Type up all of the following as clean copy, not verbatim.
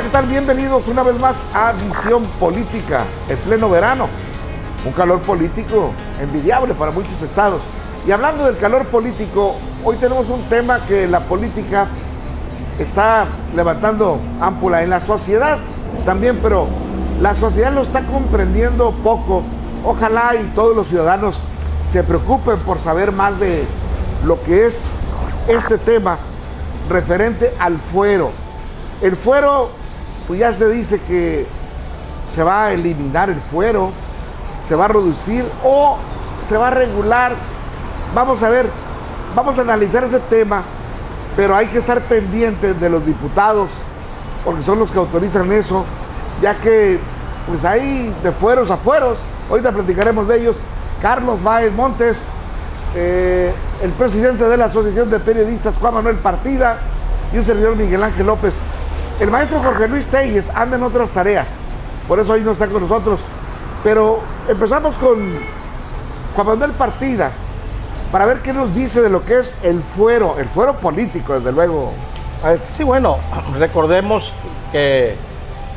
¿qué tal? Bienvenidos una vez más a Visión Política, en pleno verano. Un calor político envidiable para muchos estados. Y hablando del calor político, hoy tenemos un tema que la política está levantando ámpula en la sociedad también, pero la sociedad lo está comprendiendo poco. Ojalá y todos los ciudadanos se preocupen por saber más de lo que es este tema referente al fuero. El fuero, pues ya se dice que se va a eliminar el fuero, se va a reducir o se va a regular. Vamos a ver, vamos a analizar ese tema, pero hay que estar pendientes de los diputados, porque son los que autorizan eso, ya que pues hay de fueros a fueros. Ahorita platicaremos de ellos. Carlos Báez Montes, el presidente de la Asociación de Periodistas, Juan Manuel Partida, y un servidor, Miguel Ángel López. El maestro Jorge Luis Telles anda en otras tareas, por eso hoy no está con nosotros. Pero empezamos con Juan Manuel Partida, para ver qué nos dice de lo que es el fuero político, desde luego. Sí, bueno, recordemos que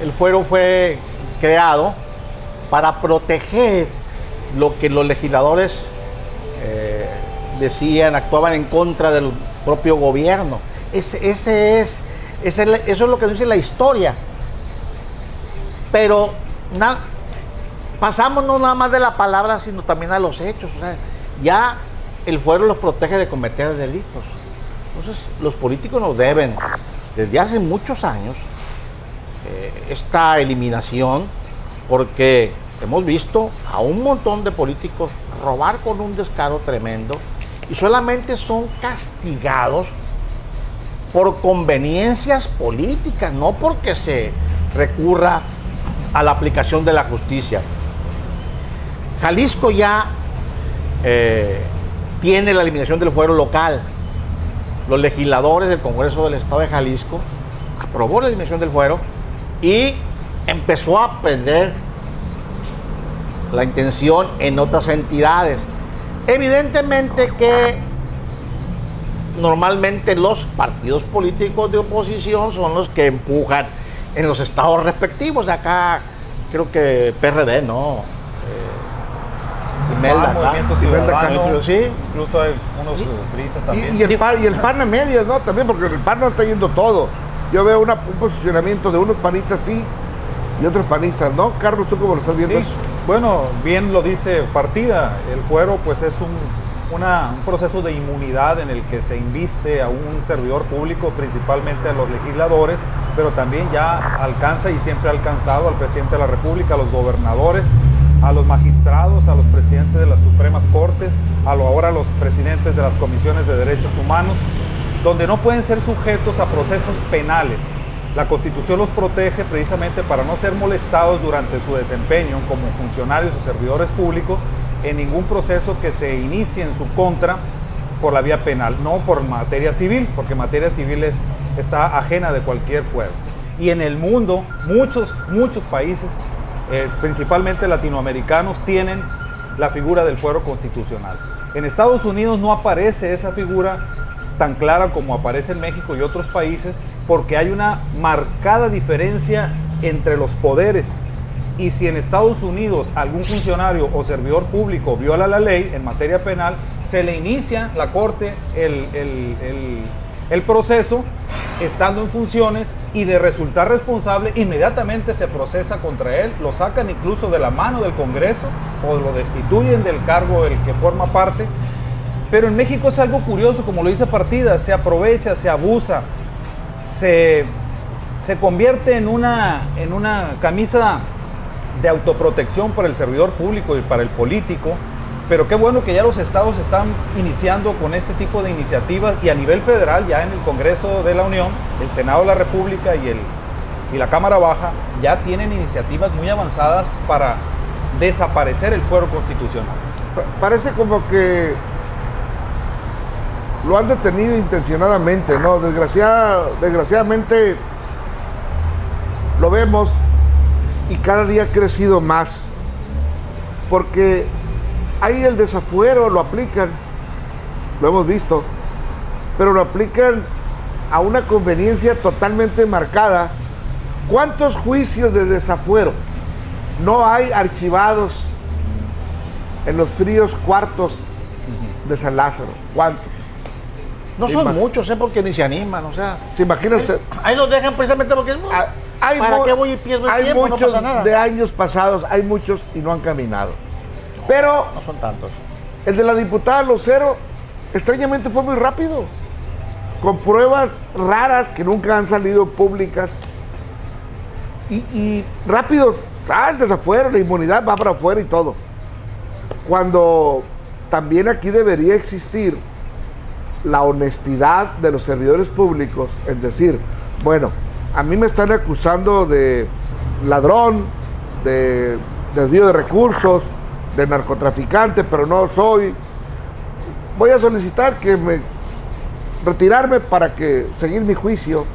el fuero fue creado para proteger lo que los legisladores decían, actuaban en contra del propio gobierno. Eso es lo que dice la historia. Pero pasamos no nada más de la palabra, sino también a los hechos. O sea, ya el fuero los protege de cometer delitos. Entonces, los políticos nos deben, desde hace muchos años, esta eliminación, porque hemos visto a un montón de políticos robar con un descaro tremendo y solamente son castigados por conveniencias políticas, no porque se recurra a la aplicación de la justicia. Jalisco ya tiene la eliminación del fuero local. Los legisladores del Congreso del Estado de Jalisco aprobó la eliminación del fuero y empezó a prender la intención en otras entidades. Evidentemente que normalmente los partidos políticos de oposición son los que empujan en los estados respectivos. Acá creo que PRD, ¿no? Movimiento Ciudadano, sí. Incluso hay unos priistas también. Y el PAN a medias, ¿no? También, porque el PAN no está yendo todo. Yo veo un posicionamiento de unos panistas sí y otros panistas, ¿no? Carlos, ¿tú cómo lo estás viendo? Sí. Bueno, bien lo dice Partida, el fuero pues es un proceso de inmunidad en el que se inviste a un servidor público, principalmente a los legisladores, pero también ya alcanza y siempre ha alcanzado al presidente de la República, a los gobernadores, a los magistrados, a los presidentes de las Supremas Cortes, ahora a los presidentes de las comisiones de derechos humanos, donde no pueden ser sujetos a procesos penales. La Constitución los protege precisamente para no ser molestados durante su desempeño como funcionarios o servidores públicos en ningún proceso que se inicie en su contra por la vía penal, no por materia civil, porque materia civil está ajena de cualquier fuero. Y en el mundo, muchos países, principalmente latinoamericanos, tienen la figura del fuero constitucional. En Estados Unidos no aparece esa figura tan clara como aparece en México y otros países, porque hay una marcada diferencia entre los poderes. Y si en Estados Unidos algún funcionario o servidor público viola la ley en materia penal, se le inicia la corte el proceso estando en funciones, y de resultar responsable inmediatamente se procesa contra él, lo sacan incluso de la mano del Congreso o lo destituyen del cargo del que forma parte. Pero en México es algo curioso, como lo dice Partida, se aprovecha, se abusa, se convierte en una camisa de autoprotección para el servidor público y para el político. Pero qué bueno que ya los estados están iniciando con este tipo de iniciativas, y a nivel federal, ya en el Congreso de la Unión, el Senado de la República y la Cámara Baja ya tienen iniciativas muy avanzadas para desaparecer el fuero constitucional. Parece como que lo han detenido intencionadamente, ¿no? Desgraciadamente lo vemos y cada día ha crecido más, porque ahí el desafuero lo aplican, lo hemos visto, pero lo aplican a una conveniencia totalmente marcada ¿Cuántos juicios de desafuero no hay archivados en los fríos cuartos de San Lázaro? ¿Cuántos? No son muchos, porque ni se animan, o sea. ¿Se imagina usted? Ahí los dejan precisamente porque es... ¿Para qué voy y pierdo el tiempo? Muchos, no pasa nada. de años pasados, hay muchos y no han caminado. Pero no son tantos. El de la diputada Lucero, extrañamente fue muy rápido, con pruebas raras que nunca han salido públicas. Y rápido, el desafuero, la inmunidad va para afuera y todo. Cuando también aquí debería existir la honestidad de los servidores públicos, es decir, bueno, a mí me están acusando de ladrón, de desvío de recursos, de narcotraficante, pero no soy. Voy a solicitar retirarme para seguir mi juicio,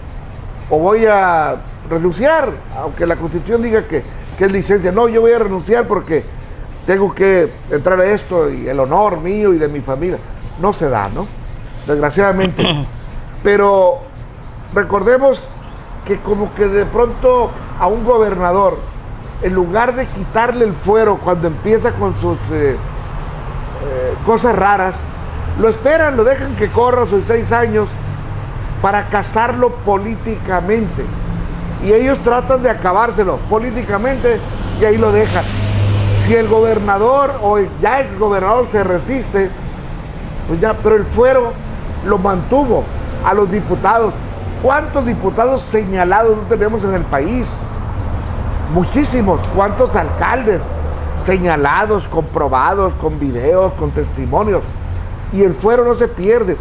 o voy a renunciar, aunque la Constitución diga que es licencia. No, yo voy a renunciar porque tengo que entrar a esto y el honor mío y de mi familia. No se da, ¿no? Desgraciadamente. Pero recordemos que como que de pronto a un gobernador, en lugar de quitarle el fuero cuando empieza con sus cosas raras, lo esperan, lo dejan que corra sus 6 años para cazarlo políticamente. Y ellos tratan de acabárselo políticamente y ahí lo dejan. Si el gobernador o ya el gobernador se resiste, pues ya, pero el fuero lo mantuvo a los diputados. ¿Cuántos diputados señalados no tenemos en el país? Muchísimos. ¿Cuántos alcaldes señalados, comprobados, con videos, con testimonios? Y el fuero no se pierde.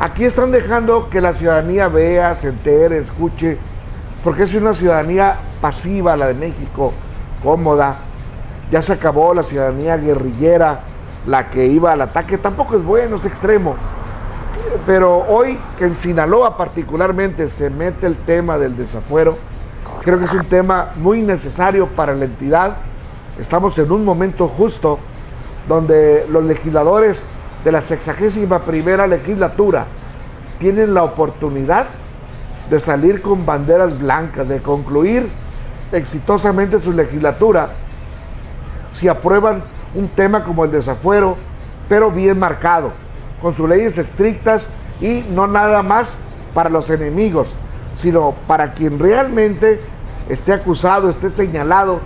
Aquí están dejando que la ciudadanía vea, se entere, escuche, porque es una ciudadanía pasiva la de México, cómoda. Ya se acabó la ciudadanía guerrillera, la que iba al ataque. Tampoco es bueno, es extremo. Pero hoy que en Sinaloa particularmente se mete el tema del desafuero, creo que es un tema muy necesario para la entidad. Estamos en un momento justo donde los legisladores de la 61ª legislatura tienen la oportunidad de salir con banderas blancas, de concluir exitosamente su legislatura si aprueban un tema como el desafuero, pero bien marcado, con sus leyes estrictas y no nada más para los enemigos, sino para quien realmente esté acusado, esté señalado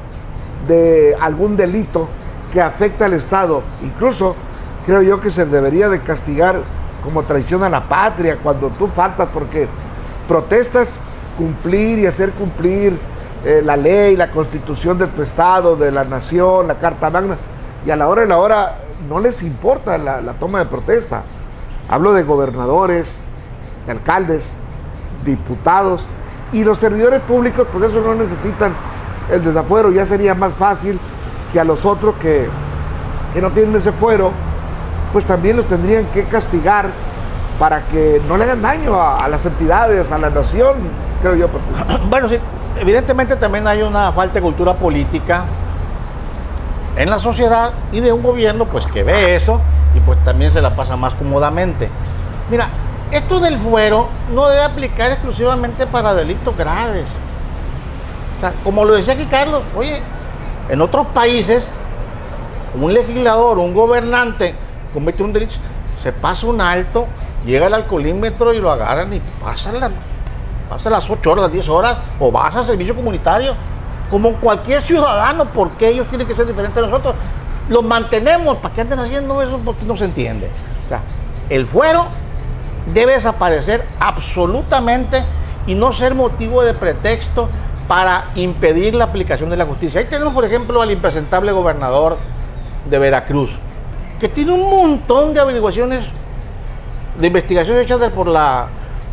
de algún delito que afecta al Estado. Incluso creo yo que se debería de castigar como traición a la patria cuando tú faltas, porque protestas cumplir y hacer cumplir la ley, la Constitución de tu Estado, de la nación, la Carta Magna, y a la hora de la hora no les importa la toma de protesta. Hablo de gobernadores, de alcaldes, diputados, y los servidores públicos, pues eso no necesitan el desafuero. Ya sería más fácil que a los otros que no tienen ese fuero, pues también los tendrían que castigar para que no le hagan daño a las entidades, a la nación, creo yo. Bueno, sí, evidentemente también hay una falta de cultura política en la sociedad y de un gobierno pues que ve eso y pues también se la pasa más cómodamente. Mira, esto del fuero no debe aplicar exclusivamente para delitos graves. O sea, como lo decía aquí Carlos, oye, en otros países un legislador, un gobernante comete un delito, se pasa un alto, llega al alcoholímetro y lo agarran y pasa las 8 horas, las 10 horas, o vas al servicio comunitario, como cualquier ciudadano. ¿Por qué ellos tienen que ser diferentes de nosotros? Los mantenemos, ¿para qué anden haciendo eso? Porque no se entiende. O sea, el fuero debe desaparecer absolutamente y no ser motivo de pretexto para impedir la aplicación de la justicia. Ahí tenemos, por ejemplo, al impresentable gobernador de Veracruz, que tiene un montón de averiguaciones, de investigaciones hechas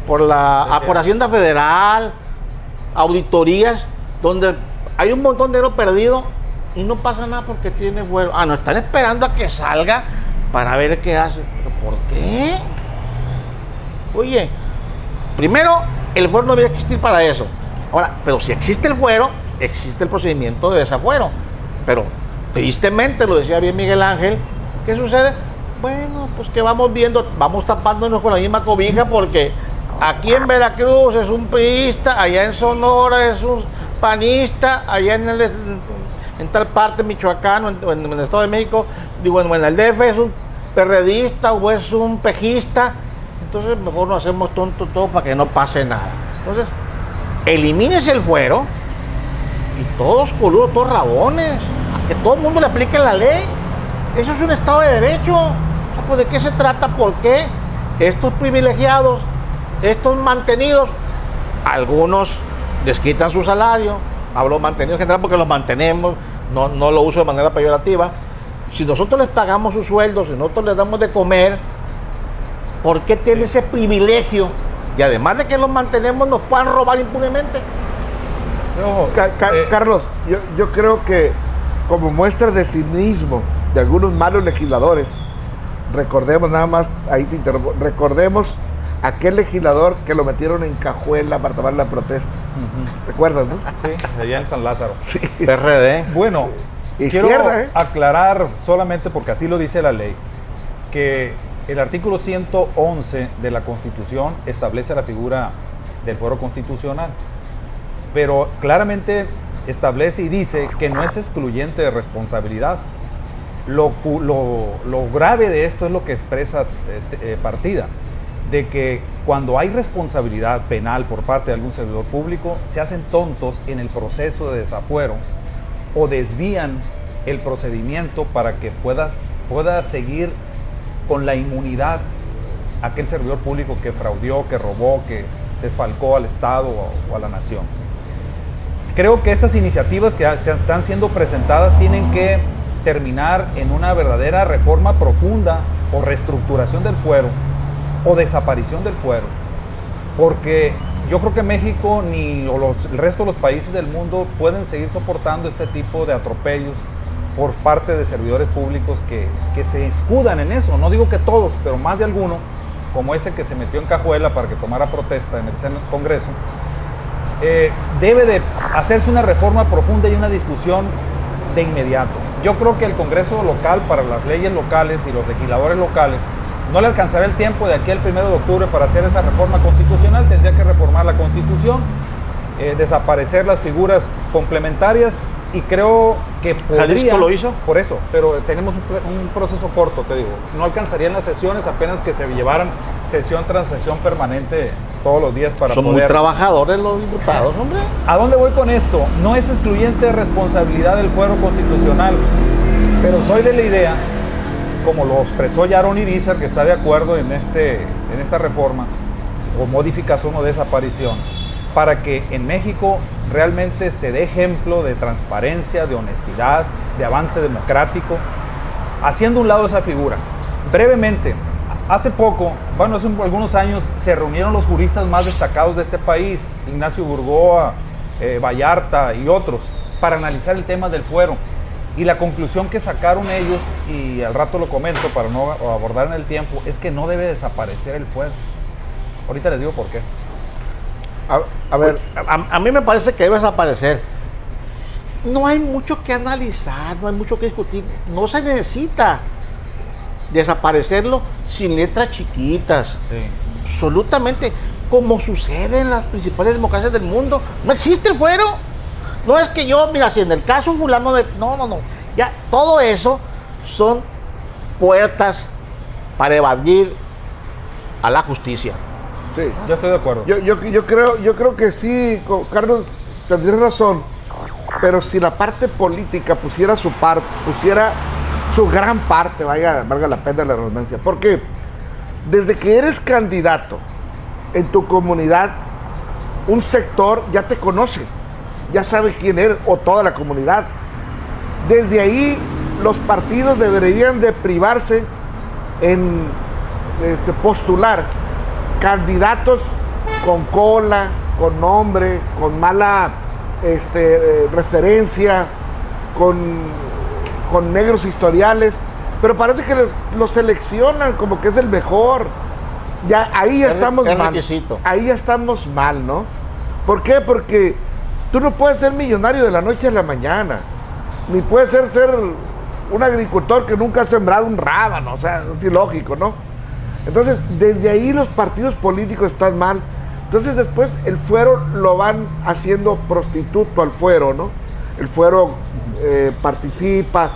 por Hacienda Federal, auditorías, donde hay un montón de dinero perdido y no pasa nada porque tiene fuero. No, están esperando a que salga para ver qué hace. ¿Pero por qué? Oye, primero, el fuero no debería existir para eso. Ahora, pero si existe el fuero, existe el procedimiento de desafuero. Pero, tristemente, lo decía bien Miguel Ángel, ¿qué sucede? Bueno, pues que vamos viendo, vamos tapándonos con la misma cobija, porque aquí en Veracruz es un priista, allá en Sonora es un panista allá en tal parte, Michoacán, o en el Estado de México, digo, en el DF es un perredista o es un pejista, entonces mejor nos hacemos tontos todo para que no pase nada. Entonces, elimínese el fuero y todos coludos, todos rabones, a que todo el mundo le aplique la ley. Eso es un Estado de Derecho. O sea, pues, ¿de qué se trata? ¿Por qué estos privilegiados, estos mantenidos, algunos les quitan su salario? Hablo mantenidos en general porque los mantenemos, no lo uso de manera peyorativa. Si nosotros les pagamos sus sueldos, si nosotros les damos de comer, ¿por qué tienen ese privilegio? Y además de que los mantenemos, nos puedan robar impunemente. Carlos, yo creo que como muestra de cinismo de algunos malos legisladores, recordemos nada más, ahí te interrumpo, recordemos aquel legislador que lo metieron en cajuela para tomar la protesta. ¿Te acuerdas, no? Sí, allá en San Lázaro. Sí. PRD. Bueno, quiero aclarar solamente porque así lo dice la ley, que el artículo 111 de la Constitución establece la figura del fuero constitucional, pero claramente establece y dice que no es excluyente de responsabilidad. Lo grave de esto es lo que expresa Partida, de que cuando hay responsabilidad penal por parte de algún servidor público, se hacen tontos en el proceso de desafuero o desvían el procedimiento para que pueda seguir con la inmunidad aquel servidor público que fraudió, que robó, que desfalcó al Estado o a la nación. Creo que estas iniciativas que están siendo presentadas tienen que terminar en una verdadera reforma profunda o reestructuración del fuero o desaparición del fuero, porque yo creo que México ni el resto de los países del mundo pueden seguir soportando este tipo de atropellos por parte de servidores públicos que se escudan en eso. No digo que todos, pero más de alguno, como ese que se metió en cajuela para que tomara protesta en el Congreso. Debe de hacerse una reforma profunda y una discusión de inmediato. Yo creo que el Congreso local, para las leyes locales y los legisladores locales, no le alcanzará el tiempo de aquí al 1 de octubre para hacer esa reforma constitucional. Tendría que reformar la Constitución, desaparecer las figuras complementarias, y creo que podría... ¿Jalisco lo hizo? Por eso, pero tenemos un proceso corto, te digo. No alcanzarían las sesiones, apenas que se llevaran sesión tras sesión permanente todos los días para Son poder... muy trabajadores los diputados, hombre. ¿A dónde voy con esto? No es excluyente de responsabilidad del fuero constitucional, pero soy de la idea, como lo expresó Yaron Irizar, que está de acuerdo en esta reforma o modificación o desaparición, para que en México realmente se dé ejemplo de transparencia, de honestidad, de avance democrático, haciendo un lado esa figura. Brevemente, hace poco, bueno, hace algunos años, se reunieron los juristas más destacados de este país, Ignacio Burgoa, Vallarta y otros, para analizar el tema del fuero. Y la conclusión que sacaron ellos, y al rato lo comento para no abordar en el tiempo, es que no debe desaparecer el fuero. Ahorita les digo por qué. A ver, A mí me parece que debe desaparecer. No hay mucho que analizar, no hay mucho que discutir. No se necesita desaparecerlo sin letras chiquitas. Sí. Absolutamente, como sucede en las principales democracias del mundo. No existe el fuero. No es que yo, mira, si en el caso fulano de... No. Ya, todo eso son puertas para evadir a la justicia. sí. Yo estoy de acuerdo. Yo creo que sí, Carlos, tendrías razón, pero si la parte política pusiera su parte, pusiera su gran parte, valga la pena la redundancia, porque desde que eres candidato en tu comunidad, un sector ya te conoce, ya sabe quién eres, o toda la comunidad. Desde ahí los partidos deberían de privarse en postular candidatos con cola, con nombre, con mala referencia, con negros historiales, pero parece que los seleccionan como que es el mejor. Ya ahí ya estamos mal. Requisito. Ahí ya estamos mal, ¿no? ¿Por qué? Porque tú no puedes ser millonario de la noche a la mañana, ni puedes ser un agricultor que nunca ha sembrado un rábano, o sea, es ilógico, ¿no? Entonces, desde ahí los partidos políticos están mal, Entonces después el fuero lo van haciendo prostituto al fuero, ¿no? El fuero participa,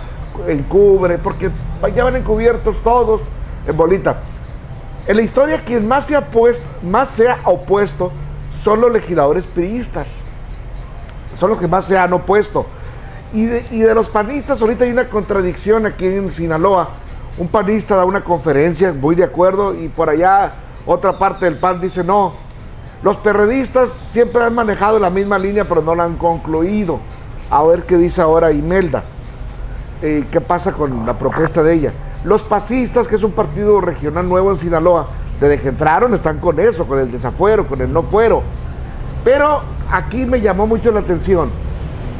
encubre, porque ya van encubiertos todos en bolita. En la historia quien más se ha opuesto son los legisladores priistas. Son los que más se han opuesto. Y de los panistas, ahorita hay una contradicción aquí en Sinaloa. Un panista da una conferencia, muy de acuerdo, y por allá otra parte del PAN dice no. Los perredistas siempre han manejado la misma línea, pero no la han concluido. A ver qué dice ahora Imelda. ¿Qué pasa con la propuesta de ella? Los pasistas, que es un partido regional nuevo en Sinaloa, desde que entraron están con eso, con el desafuero, con el no fuero. Pero aquí me llamó mucho la atención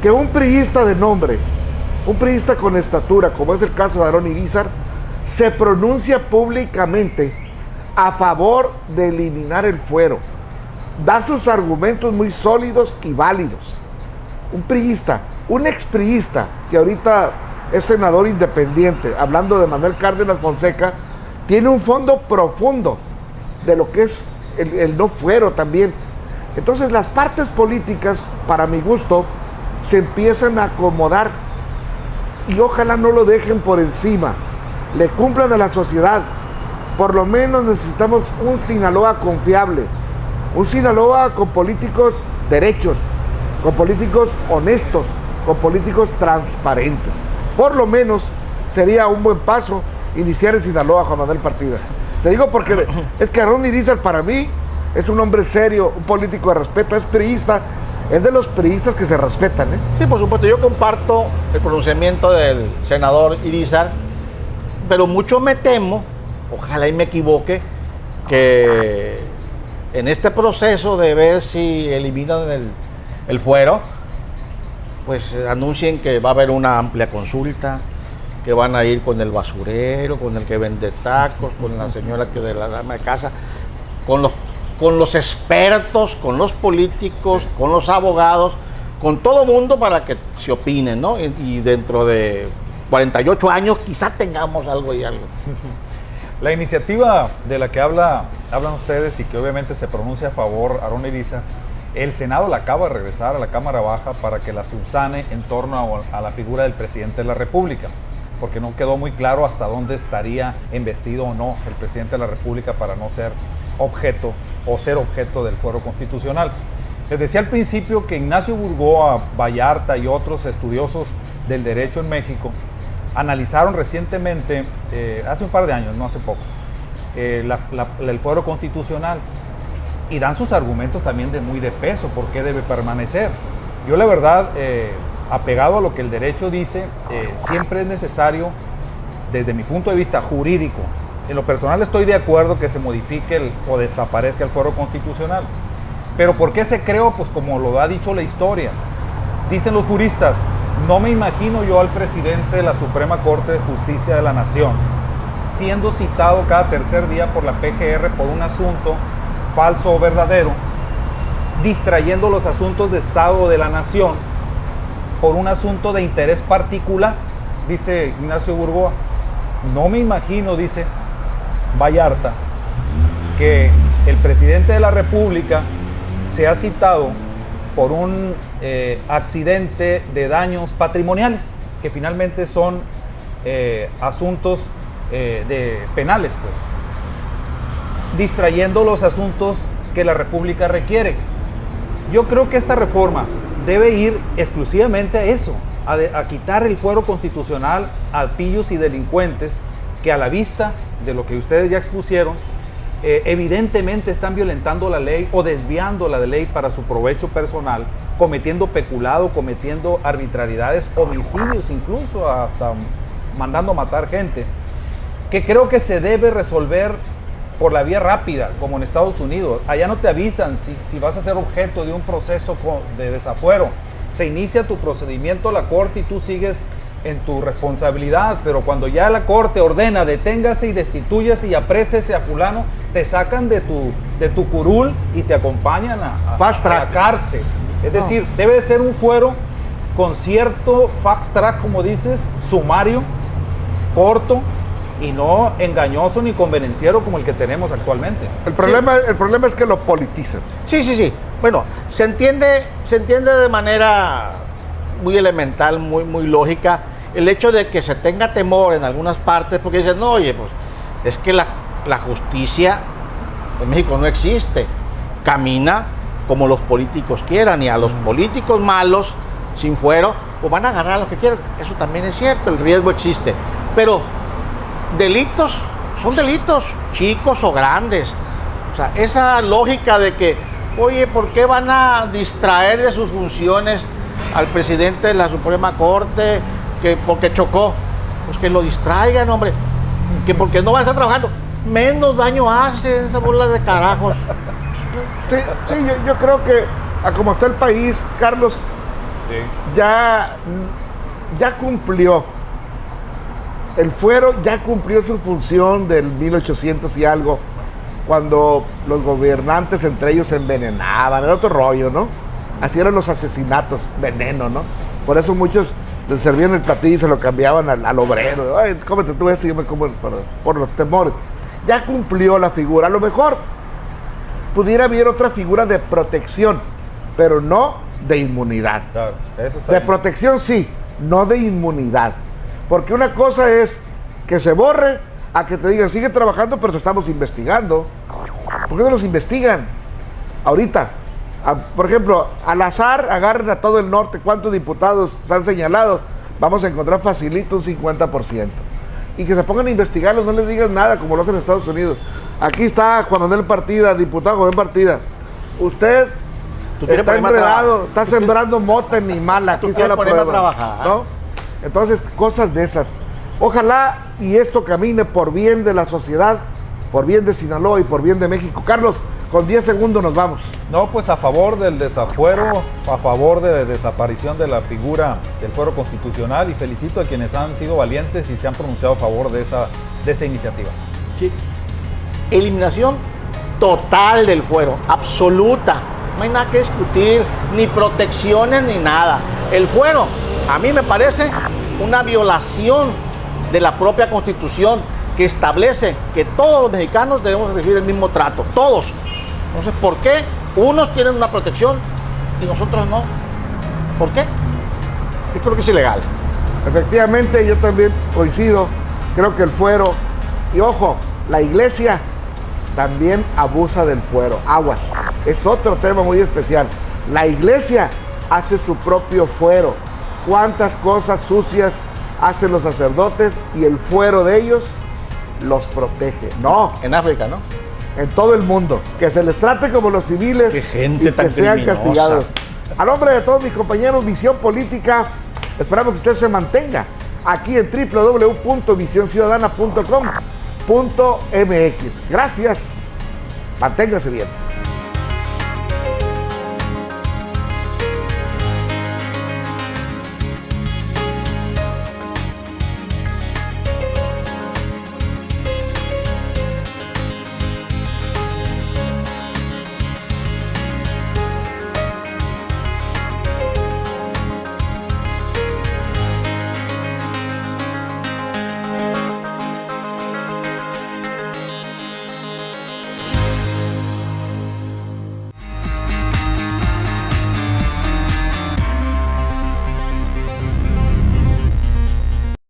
que un priista de nombre, un priista con estatura, como es el caso de Aarón Irizar, se pronuncia públicamente a favor de eliminar el fuero. Da sus argumentos muy sólidos y válidos. Un priista, un expriista, que ahorita es senador independiente, hablando de Manuel Cárdenas Fonseca, tiene un fondo profundo de lo que es el no fuero también. Entonces las partes políticas, para mi gusto, se empiezan a acomodar y ojalá no lo dejen por encima, le cumplan a la sociedad. Por lo menos necesitamos un Sinaloa confiable, un Sinaloa con políticos derechos, con políticos honestos, con políticos transparentes. Por lo menos sería un buen paso iniciar en Sinaloa, Juan Manuel Partida. Te digo porque es que Aarón Irizar para mí es un hombre serio, un político de respeto, es priista, es de los priistas que se respetan, ¿eh? Sí, por supuesto, yo comparto el pronunciamiento del senador Irizar, pero mucho me temo, ojalá y me equivoque, que en este proceso de ver si eliminan el fuero, pues anuncien que va a haber una amplia consulta, que van a ir con el basurero, con el que vende tacos, con la señora que de la dama de casa, con los expertos, con los políticos, con los abogados, con todo mundo para que se opinen, ¿no? Y dentro de 48 años quizá tengamos algo y algo. La iniciativa de la que hablan ustedes y que obviamente se pronuncia a favor, Aarón Irizar, el Senado la acaba de regresar a la Cámara Baja para que la subsane en torno a la figura del presidente de la República, porque no quedó muy claro hasta dónde estaría embestido o no el presidente de la República para no ser objeto o ser objeto del fuero constitucional. Les decía al principio que Ignacio Burgoa, Vallarta y otros estudiosos del derecho en México analizaron recientemente, hace un par de años, no hace poco, el fuero constitucional y dan sus argumentos también muy de peso, por qué debe permanecer. Yo la verdad, apegado a lo que el derecho dice, siempre es necesario, desde mi punto de vista jurídico, en lo personal estoy de acuerdo que se modifique o desaparezca el fuero constitucional. Pero ¿por qué se creó? Pues como lo ha dicho la historia. Dicen los juristas, no me imagino yo al presidente de la Suprema Corte de Justicia de la Nación siendo citado cada tercer día por la PGR por un asunto falso o verdadero, distrayendo los asuntos de Estado de la Nación por un asunto de interés particular, dice Ignacio Burgoa. No me imagino, dice Vallarta, que el presidente de la República sea citado por un accidente de daños patrimoniales, que finalmente son asuntos de penales, pues, distrayendo los asuntos que la República requiere. Yo creo que esta reforma debe ir exclusivamente a eso, a quitar el fuero constitucional a pillos y delincuentes que, a la vista de lo que ustedes ya expusieron, evidentemente están violentando la ley o desviando la ley para su provecho personal, cometiendo peculado, cometiendo arbitrariedades, homicidios incluso, hasta mandando a matar gente, que creo que se debe resolver por la vía rápida, como en Estados Unidos. Allá no te avisan si vas a ser objeto de un proceso de desafuero. Se inicia tu procedimiento a la corte y tú sigues en tu responsabilidad, pero cuando ya la corte ordena deténgase y destituyase y apréciese a fulano, te sacan de tu curul y te acompañan a la cárcel. Es decir, debe de ser un fuero con cierto fast track, como dices, sumario, corto, y no engañoso ni convenenciero como el que tenemos actualmente. El problema es que lo politizan. Sí. Bueno, se entiende de manera muy elemental, muy lógica, el hecho de que se tenga temor en algunas partes, porque dicen, no, oye, pues es que la justicia en México no existe, camina como los políticos quieran, y a los políticos malos, sin fuero, pues van a agarrar lo que quieran. Eso también es cierto, el riesgo existe. Pero delitos son delitos, chicos o grandes. O sea, esa lógica de que, oye, ¿por qué van a distraer de sus funciones al presidente de la Suprema Corte que porque chocó? Pues que lo distraigan, hombre. Que porque no van a estar trabajando, menos daño hace esa bola de carajos. Sí, yo creo que a como está el país, Carlos, Sí. ya cumplió. El fuero ya cumplió su función del 1800 y algo, cuando los gobernantes entre ellos se envenenaban, era otro rollo, ¿no? Así eran los asesinatos, veneno, ¿no? Por eso muchos les servían el platillo y se lo cambiaban al obrero. Ay, cómete tú esto y yo me como por los temores. Ya cumplió la figura. A lo mejor pudiera haber otra figura de protección, pero no de inmunidad. Claro, eso está De bien. protección sí, no de inmunidad. Porque una cosa es que se borre, a que te digan, sigue trabajando, pero te estamos investigando. ¿Por qué no los investigan? Ahorita, por ejemplo, al azar, agarren a todo el norte, ¿cuántos diputados se han señalado? Vamos a encontrar facilito un 50%. Y que se pongan a investigarlos, no les digan nada, como lo hacen en Estados Unidos. Aquí está Juan Manuel Partida, diputado Juan Manuel Partida. Usted Tú quieres está ponerme a enredado, trabajar. está sembrando mota en mi mala. Aquí Tú está quieres la ponerme a prueba, trabajar. ¿no? Entonces, cosas de esas. Ojalá y esto camine por bien de la sociedad, por bien de Sinaloa y por bien de México. Carlos, con 10 segundos nos vamos. No, pues a favor del desafuero, a favor de la desaparición de la figura del fuero constitucional, y felicito a quienes han sido valientes y se han pronunciado a favor de esa iniciativa. Sí. Eliminación total del fuero, absoluta. No hay nada que discutir, ni protecciones ni nada. El fuero, a mí me parece una violación de la propia Constitución, que establece que todos los mexicanos debemos recibir el mismo trato, todos. Entonces, ¿por qué unos tienen una protección y nosotros no? ¿Por qué? Yo creo que es ilegal. Efectivamente, yo también coincido. Creo que el fuero, y ojo, la iglesia también abusa del fuero. Aguas. Es otro tema muy especial. La iglesia hace su propio fuero. ¿Cuántas cosas sucias hacen los sacerdotes y el fuero de ellos los protege? No, En África, ¿no? en todo el mundo. Que se les trate como los civiles. Qué gente y que tan sean criminosa. castigados. A nombre de todos mis compañeros, Visión Política, esperamos que usted se mantenga aquí en www.visionciudadana.com.mx. Gracias. Manténgase bien.